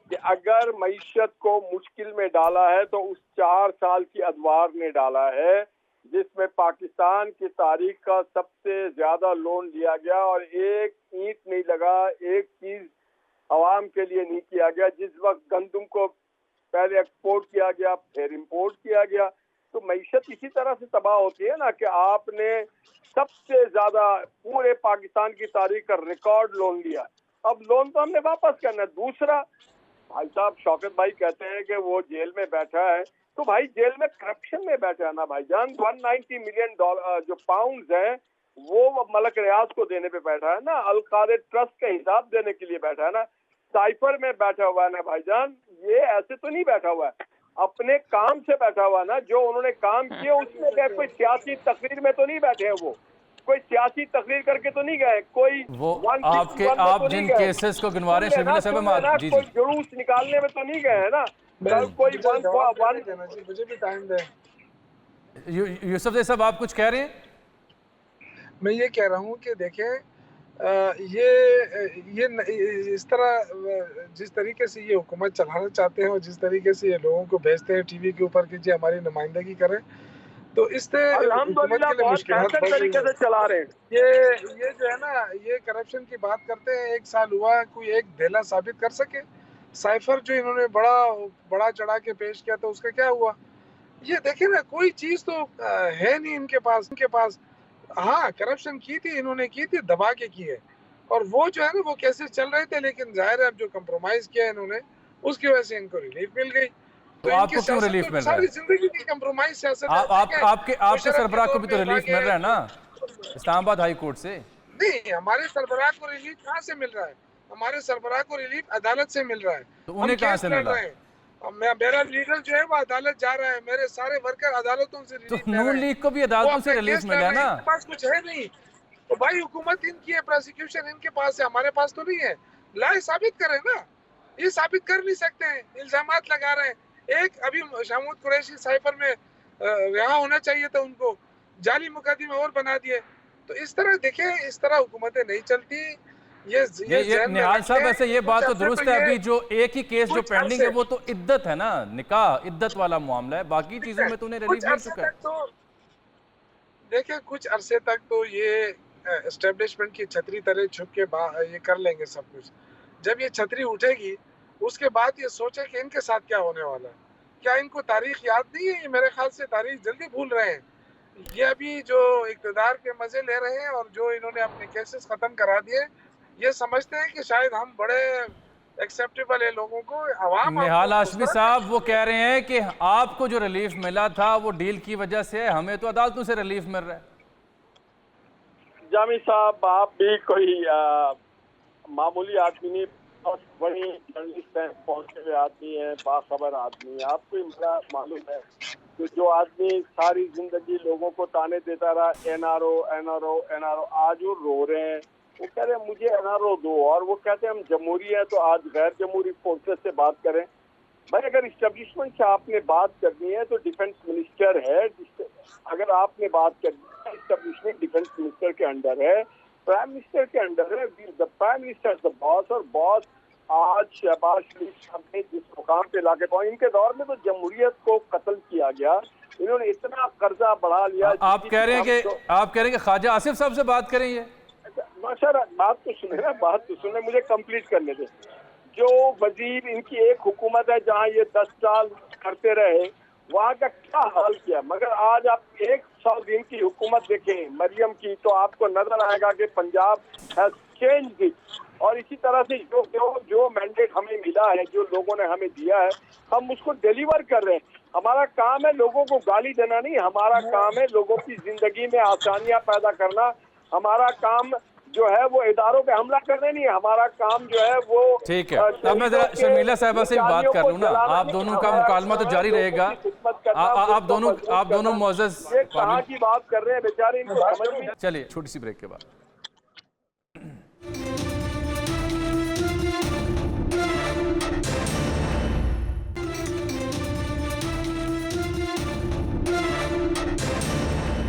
Speaker 3: कि अगर मईशत को मुश्किल में डाला है तो उस 4 साल की अदवार ने डाला है जिसमें पाकिस्तान की तारीख का सबसे ज्यादा लोन लिया गया और एक ईंट नहीं लगा, एक चीज अवाम के लिए नहीं किया गया। जिस वक्त गंदम को पहले एक्सपोर्ट किया गया, फिर इंपोर्ट किया गया, तो मईशत इसी तरह से तबाह होती है ना कि आपने सबसे ज्यादा पूरे पाकिस्तान की तारीख का रिकॉर्ड लोन लिया। अब लोन तो हमने वापस करना है। दूसरा, भाई साहब शौकत भाई कहते हैं कि वो जेल में बैठा है, तो भाई जेल में करप्शन में बैठा है ना भाईजान। 190 मिलियन डॉलर जो पाउंड्स हैं वो मलक रियाज को देने पे बैठा है ना, अल-कादर ट्रस्ट का हिसाब देने के लिए बैठा है ना, साइफर में बैठा हुआ है ना भाईजान। ये ऐसे तो नहीं बैठा हुआ है, अपने काम से बैठा हुआ ना, जो उन्होंने काम किए उसमें गए। कोई सियासी तकरीर में तो नहीं बैठे हैं, वो कोई सियासी तकरीर करके तो नहीं गए, कोई
Speaker 1: वो आप जिन केसेस को गिनवा रहे हैं शर्मिला साहब, जी
Speaker 3: कोई जुलूस निकालने में तो नहीं गए है ना, कोई
Speaker 4: मुझे भी टाइम दे।
Speaker 1: यूसुफजई साहब, आप कुछ कह रहे हैं?
Speaker 4: मैं ये कह रहा हूँ कि देखें, ये इस तरह जिस तरीके से ये हुकूमत चलाना चाहते हैं और जिस तरीके से ये लोगों को भेजते हैं टीवी के ऊपर कि जी हमारी नुमाइंदगी करें, तो इससे
Speaker 3: अल्हम्दुलिल्लाह बहुत बेहतर तरीके से चला रहे हैं।
Speaker 4: ये जो है ना, ये करप्शन की बात करते हैं, 1 साल हुआ कोई एक धेला साबित कर सके। साइफर जो इन्होंने बड़ा चढ़ा के पेश किया था उसका क्या हुआ? ये देखे ना, कोई चीज तो है नहीं इनके पास। हाँ, करप्शन की थी इन्होंने, की थी, दबा के की है, और वो जो है ना वो केसेस चल रहे थे, लेकिन जाहिर है अब जो कंप्रोमाइज किया इन्होंने उसकी वजह से इनको रिलीफ मिल गई।
Speaker 1: तो आपको क्यों रिलीफ मिल रहा है?
Speaker 4: सारी जिंदगी की कंप्रोमाइज सियासत।
Speaker 1: आपके सरबराह को भी तो रिलीफ मिल रहा है ना इस्लामाबाद हाई कोर्ट से।
Speaker 4: नहीं, हमारे सरबराह को रिलीफ कहाँ से मिल रहा है? हमारे सरबराह को रिलीफ अदालत से मिल रहा है।
Speaker 1: तो उन्हें कहाँ से मिल रहा है?
Speaker 4: मेरा लीडर जो है वो अदालत जा रहा है, मेरे सारे वर्कर अदालतों से रिलीफ ले रहे हैं।
Speaker 1: नून लीग को भी अदालतों से रिलीफ मिला ना।
Speaker 4: इनके पास कुछ है नहीं, तो भाई हुकूमत इनकी है, प्रोसिक्यूशन इनके पास है, हमारे पास तो नहीं है। लाए साबित करें ना, ये साबित कर नहीं सकते हैं, इल्जामात लगा रहे हैं। एक अभी शामूद कुरैशी साइफर में रिहा होना चाहिए था, उनको जाली मुकदमे और बना दिए। तो इस तरह देखिए, इस तरह हुकूमतें नहीं चलती। ये
Speaker 1: ये
Speaker 4: ज़हन में
Speaker 1: निहाल साहब,
Speaker 4: रखें।
Speaker 1: ऐसे ये
Speaker 4: कुछ
Speaker 1: बात तो
Speaker 4: अरसे
Speaker 1: दुरुस्त है,
Speaker 4: ये
Speaker 1: अभी जो एक ही केस जो
Speaker 4: कुछ
Speaker 1: पेंडिंग है
Speaker 4: अरसे
Speaker 1: वो तो इद्दत है ना, निकाह इद्दत वाला मामला है, बाकी चीजों में तो उन्हें
Speaker 4: कुछ
Speaker 1: रिलीफ मिल
Speaker 4: अरसे
Speaker 1: चुका है।
Speaker 4: तक तो देखिए, कुछ अरसे तक तो ये एस्टेब्लिशमेंट की छतरी तले छुप के ये कर लेंगे सब कुछ। जब ये छतरी उठेगी, उसके बाद ये सोचे कि इनके साथ क्या होने वाला है। क्या इनको तारीख याद नहीं है? ये मेरे ख्याल से तारीख जल्दी भूल रहे हैं। ये अभी जो इक़्तिदार के मजे ले रहे हैं और जो इन्होंने अपने केसेस खत्म करा दिए, ये समझते हैं कि शायद हम बड़े एक्सेप्टेबल है लोगों को, अवाम
Speaker 1: निहाल
Speaker 4: आपको
Speaker 1: हाशमी साहब वो कह रहे हैं कि आपको जो रिलीफ मिला था वो डील की वजह से है, हमें तो अदालतों से रिलीफ मिल रहा है।
Speaker 3: जामी साहब, आप भी कोई मामूली आदमी नहीं, बहुत बड़ी जर्नलिस्ट हैं, पहुंचे हुए आदमी हैं, बाखबर आदमी। आपको मेरा मालूम है कि जो आदमी सारी जिंदगी लोगों को ताने देता रहा, एनआरओ एनआरओ एनआरओ, आज वो रो रहे हैं। वो कह रहे हैं मुझे एनआरओ दो, और वो कहते हैं हम जमहूरी हैं तो आज गैर जमहूरी फोर्सेस से बात करें। भाई, अगर इस्टेब्लिशमेंट से आपने बात करनी है तो डिफेंस मिनिस्टर है, अगर आपने बात करनी है इस्टेब्लिशमेंट डिफेंस मिनिस्टर के अंडर है, प्राइम मिनिस्टर के अंडर है। The prime minister the boss, और बॉस आज शहबाज शरीफ साहब ने जिस मुकाम पे लाके पहुंचे, इनके दौर में तो जमहूरियत को कत्ल किया गया, इन्होंने इतना कर्जा बढ़ा लिया।
Speaker 1: आप कह रहे हैं कि ख्वाजा आसिफ साहब से बात करें? ये
Speaker 3: सर, बात तो सुने ना, बात तो सुने, मुझे कंप्लीट करने दे। जो वजीर, इनकी एक हुकूमत है जहां ये 10 साल करते रहे, वहां का क्या हाल किया। मगर आज आप 100 दिन की हुकूमत देखें मरियम की, तो आपको नजर आएगा कि पंजाब हैज चेंज्ड इट। और इसी तरह से जो मैंडेट हमें मिला है, जो लोगों ने हमें दिया है, हम उसको डिलीवर कर रहे हैं। हमारा काम है लोगों को गाली देना नहीं, हमारा काम है लोगों की जिंदगी में आसानियां पैदा करना। हमारा काम जो है वो इदारों पे हमला करने नहीं है, हमारा काम जो है वो
Speaker 1: ठीक है। अब मैं जरा शर्मिला साहिबा से बात कर लूं ना, आप दोनों का मुकालमा तो जारी रहेगा। आप दोनों मुअज़्ज़ज़
Speaker 3: कहाँ की बात कर रहे हैं बेचारे, इनको समझ नहीं।
Speaker 1: चलिए छोटी सी ब्रेक के बाद।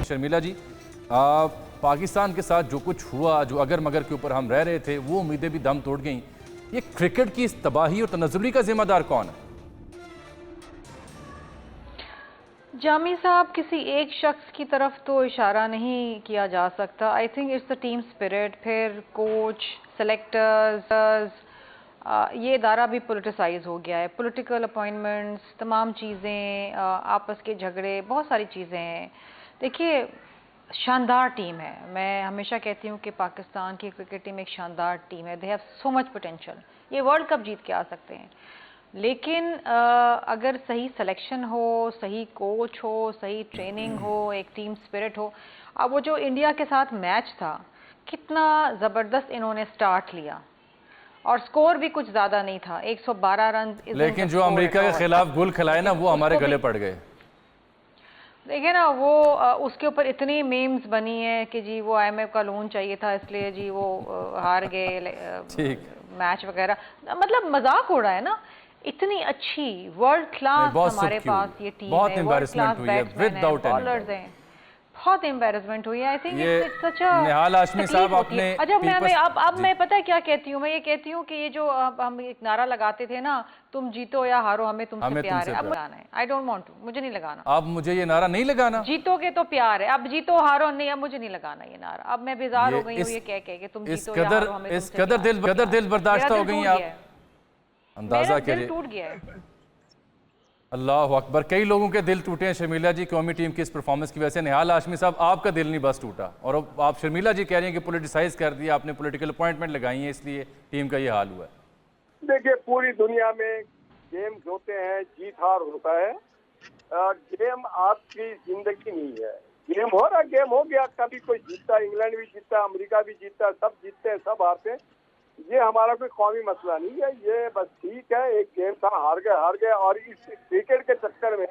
Speaker 1: शर्मिला जी, पाकिस्तान के साथ जो कुछ हुआ, जो अगर मगर के ऊपर हम रह रहे थे, वो उम्मीदें भी दम तोड़ गईं। ये क्रिकेट की इस तबाही और तनज़्ज़ुली का जिम्मेदार कौन है?
Speaker 2: जामी साहब, किसी एक शख्स की तरफ तो इशारा नहीं किया जा सकता। I think it's the team spirit, फिर कोच, सेलेक्टर्स, ये इदारा भी पोलिटिसाइज हो गया है। पॉलिटिकल अपॉइंटमेंट्स, तमाम चीज़ें, आपस के झगड़े, बहुत सारी चीज़ें हैं। देखिए, शानदार टीम है। मैं हमेशा कहती हूँ कि पाकिस्तान की क्रिकेट टीम एक शानदार टीम है। They have so much potential, ये वर्ल्ड कप जीत के आ सकते हैं। लेकिन अगर सही सिलेक्शन हो, सही कोच हो, सही ट्रेनिंग हो, एक टीम स्पिरिट हो। अब वो जो इंडिया के साथ मैच था, कितना ज़बरदस्त इन्होंने स्टार्ट लिया, और स्कोर भी कुछ ज़्यादा नहीं था, 112 रन।
Speaker 1: लेकिन जो अमेरिका के खिलाफ गोल खिलाए ना, वो हमारे गले पड़ गए।
Speaker 2: देखिए ना, वो उसके ऊपर इतनी मीम्स बनी है कि जी वो IMF का लोन चाहिए था इसलिए जी वो हार गए मैच वगैरह। मतलब मजाक हो रहा है ना। इतनी अच्छी वर्ल्ड क्लास हमारे पास ये टीम है, वर्ल्ड क्लास बैट्समैन है, बॉलर्स हैं। बहुत एम्बैरेसमेंट हुई है। आई थिंक इट्स सच अ
Speaker 1: निहाल हाशमी साहब, आपने
Speaker 2: अच्छा, मैं पता है क्या कहती हूँ, मैं ये कहती हूँ कि ये जो हम एक नारा लगाते थे ना, तुम जीतो या हारो हमें तुमसे प्यार है, अब लगाना है। आई डोंट वांट टू, मुझे नहीं लगाना।
Speaker 1: अब मुझे ये नारा नहीं लगाना।
Speaker 2: जीतोगे तो प्यार है, अब जीतो हारो नहीं, अब मुझे नहीं लगाना ये नारा। अब मैं बेजार हो गई हूँ ये कह के कि तुम जीतो या हारो हमें तुमसे प्यार है।
Speaker 1: इस कदर दिल बर्दाश्त हो गई आप, अंदाजा करिए।
Speaker 2: टूट गया है।
Speaker 1: अल्लाह अकबर, कई लोगों के दिल टूटे हैं शर्मिला जी कौमी टीम की इस परफॉर्मेंस की वजह से। निहाल हाशमी साहब, आपका दिल नहीं बस टूटा, और आप शर्मिला जी कह रही हैं कि पोलिटिसाइज कर दिया आपने, पॉलिटिकल अपॉइंटमेंट लगाई है, इसलिए टीम का ये हाल हुआ है।
Speaker 3: देखिए, पूरी दुनिया में गेम्स होते हैं, जीत हार होता है। गेम आपकी जिंदगी नहीं है। गेम हो रहा, गेम हो गया, कभी कोई जीतता, इंग्लैंड भी जीतता, अमेरिका भी जीतता, सब जीतते हैं, सब हारते हैं। ये हमारा कोई कौमी मसला नहीं है, ये बस ठीक है, एक गेम था, हार गए। और इस क्रिकेट के चक्कर में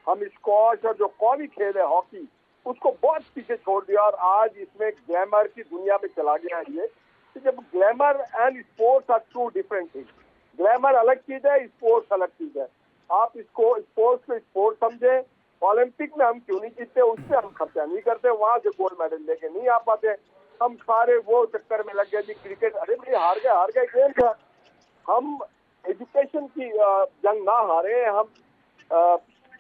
Speaker 3: हम स्क्वॉश और जो कौमी खेल है हॉकी, उसको बहुत पीछे छोड़ दिया, और आज इसमें ग्लैमर की दुनिया में चला गया है। ये जब glamour and sports are two different things. Glamour अलग चीज है, स्पोर्ट्स अलग चीज है। आप इसको स्पोर्ट्स को स्पोर्ट्स समझे। ओलंपिक में हम क्यों नहीं जीतते, उससे हम खर्चा नहीं करते, वहां से गोल्ड मेडल लेके नहीं आ पाते। हम सारे वो चक्कर में लग गए जी, क्रिकेट, अरे भाई हार गए गेम का। हम एजुकेशन की जंग ना हारे, हम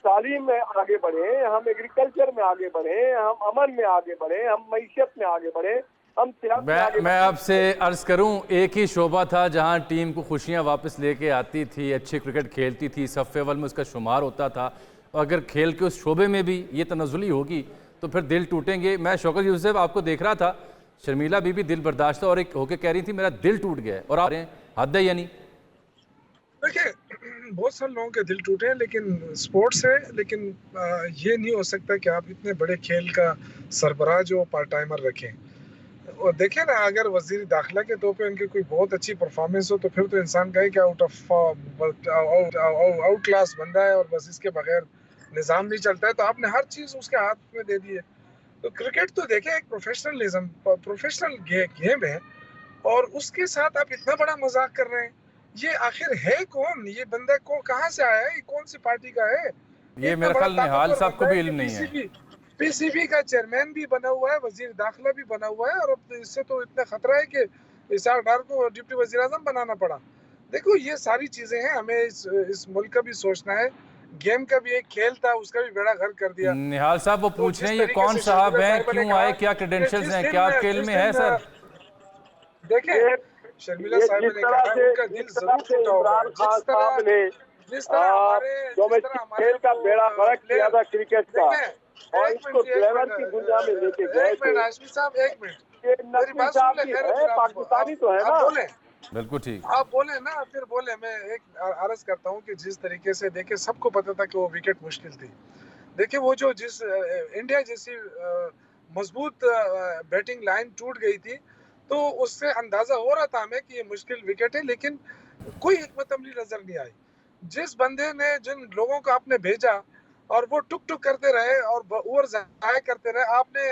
Speaker 3: तालीम में आगे बढ़े, हम एग्रीकल्चर में आगे बढ़े, हम अमन में आगे बढ़े, हम मईशत में आगे बढ़े, हम सियासत में आगे
Speaker 1: मैं आपसे अर्ज करूं, एक ही शोबा था जहां टीम को खुशियां वापस लेके आती थी, अच्छी क्रिकेट खेलती थी, सफ़े अव्वल में उसका शुमार होता था। अगर खेल के उस शोबे में भी ये तनज़ुली होगी तो फिर दिल टूटेंगे। मैं शौकत यूसुफ आपको देख रहा था, शर्मिला बीबी दिल बर्दाश्त और एक होके कह रही थी मेरा दिल टूट गया है, और आप हद है यानी।
Speaker 4: देखिए, बहुत सारे लोगों के दिल टूटे हैं, लेकिन स्पोर्ट्स है। लेकिन ये नहीं हो सकता कि आप इतने बड़े खेल का सरबराह जो पार्ट टाइमर रखें। और देखें ना, अगर वजीर दाखिला के तौर पे उनकी कोई बहुत अच्छी परफॉर्मेंस हो तो फिर तो इंसान कहे कि आउट क्लास बंदा है और बस इसके बगैर निज़ाम नहीं चलता है। तो आपने हर चीज़ उसके हाथ में दे दी है। तो क्रिकेट तो देखें एक प्रोफेशनल गेम है, और उसके साथ आप इतना बड़ा मजाक कर रहे हैं। ये आखिर है कौन? ये बंदा को कहाँ से आया है? ये कौन सी पार्टी का है?
Speaker 1: ये मेरे ख्याल निहाल साहब को भी इल्म नहीं है।
Speaker 4: पीसीबी का चेयरमैन भी बना हुआ है, वजीर दाखिला भी बना हुआ है, और अब इससे तो इतना खतरा है कि इसाक डार को डिप्टी वजीर आजम बनाना पड़ा। देखो, ये सारी चीजें हैं, हमें इस मुल्क का भी सोचना है। गेम का भी एक खेल था, उसका भी बेड़ा गर्क कर दिया।
Speaker 1: निहाल साहब वो पूछ रहे हैं ये कौन साहब हैं, क्यों आए, क्या क्रेडेंशियल्स हैं, क्या आपके इल्म में है सर?
Speaker 4: देखिए, शर्मिला साहब ने कहा उनका दिल जरूर टूटा होगा। जिस तरह हमारे
Speaker 3: खेल का बेड़ा गर्क किया था क्रिकेट का, और इसको ग्लैमर की दुनिया में लेके गए थे।
Speaker 4: हाशमी साहब, एक मिनट,
Speaker 3: मेरी बात सुन ले, पाकिस्तानी तो है ना।
Speaker 4: बोले,
Speaker 1: बिल्कुल ठीक,
Speaker 4: आप बोले ना, फिर बोले। मैं एक अर्ज करता हूँ कि जिस तरीके से देखिए, सबको पता था कि वो विकेट मुश्किल थी। देखिए, वो जो जिस इंडिया जैसी मजबूत बैटिंग लाइन टूट गई थी, तो उससे अंदाजा हो रहा था हमें कि ये मुश्किल विकेट है, लेकिन कोई हिकमत अमली नजर नहीं आई। जिस बंदे ने, जिन लोगों को आपने भेजा और वो टुक टुक करते रहे और ओवर जाया करते रहे, आपने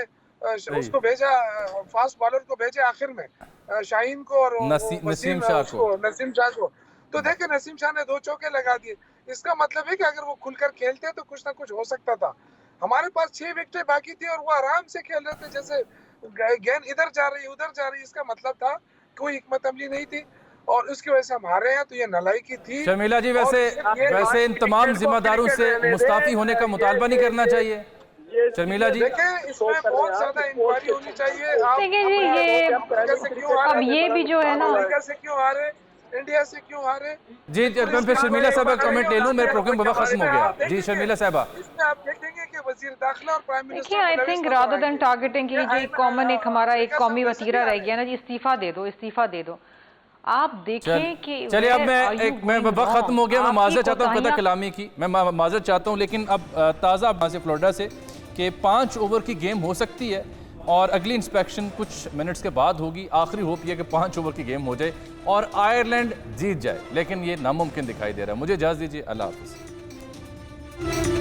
Speaker 4: उसको भेजा, फास्ट बॉलर को भेजे आखिर में, शाहीन को और
Speaker 1: नसीम शाह को।
Speaker 4: तो देखिए, नसीम शाह ने 2 चौके लगा दिए। इसका मतलब है कि अगर वो खुलकर खेलते तो कुछ ना कुछ हो सकता था। हमारे पास 6 विकेटें बाकी थी और वो आराम से खेल रहे थे, जैसे गेंद इधर जा रही उधर जा रही। इसका मतलब था कोई हिकमत अमली नहीं थी, और उसकी वजह से हम हारे हैं। तो ये नालायकी थी।
Speaker 1: शर्मिला जी, वैसे इन तमाम जिम्मेदारों से मुस्ताफी होने का मुतालबा नहीं करना चाहिए शर्मिला जी?
Speaker 4: देखें, इसमें बहुत ज्यादा इंक्वायरी होनी चाहिए।
Speaker 2: देखिए जी, ये अब ये भी जो है ना,
Speaker 4: अमेरिका से क्यों हारे, इंडिया से क्यों हारे?
Speaker 1: जी, मैं फिर शर्मिला साहब का कमेंट ले लूं, मेरा प्रोग्राम बाबा खत्म हो गया। जी शर्मिला साहबा,
Speaker 4: इसमें आप देखेंगे कि वजीर दाखिला और प्राइम मिनिस्टर,
Speaker 2: देखिए, I think rather than targeting की जो एक कॉमन, एक हमारा एक कौमी वतीरा रह गया ना जी, इस्तीफा दे दो, इस्तीफा दे दो। आप देखें कि
Speaker 1: चलिए, अब मैं वक्त खत्म हो गया। मैं माजरत चाहता हूँ कदा कलामी की, मैं माजरत चाहता हूँ, लेकिन अब ताज़ा वहाँ से फ्लोरिडा से कि 5 ओवर की गेम हो सकती है और अगली इंस्पेक्शन कुछ मिनट्स के बाद होगी। आखिरी होप ये कि 5 ओवर की गेम हो जाए और आयरलैंड जीत जाए, लेकिन ये नामुमकिन दिखाई दे रहा है। मुझे इजाज़त दीजिए, अल्लाह हाफ़िज़।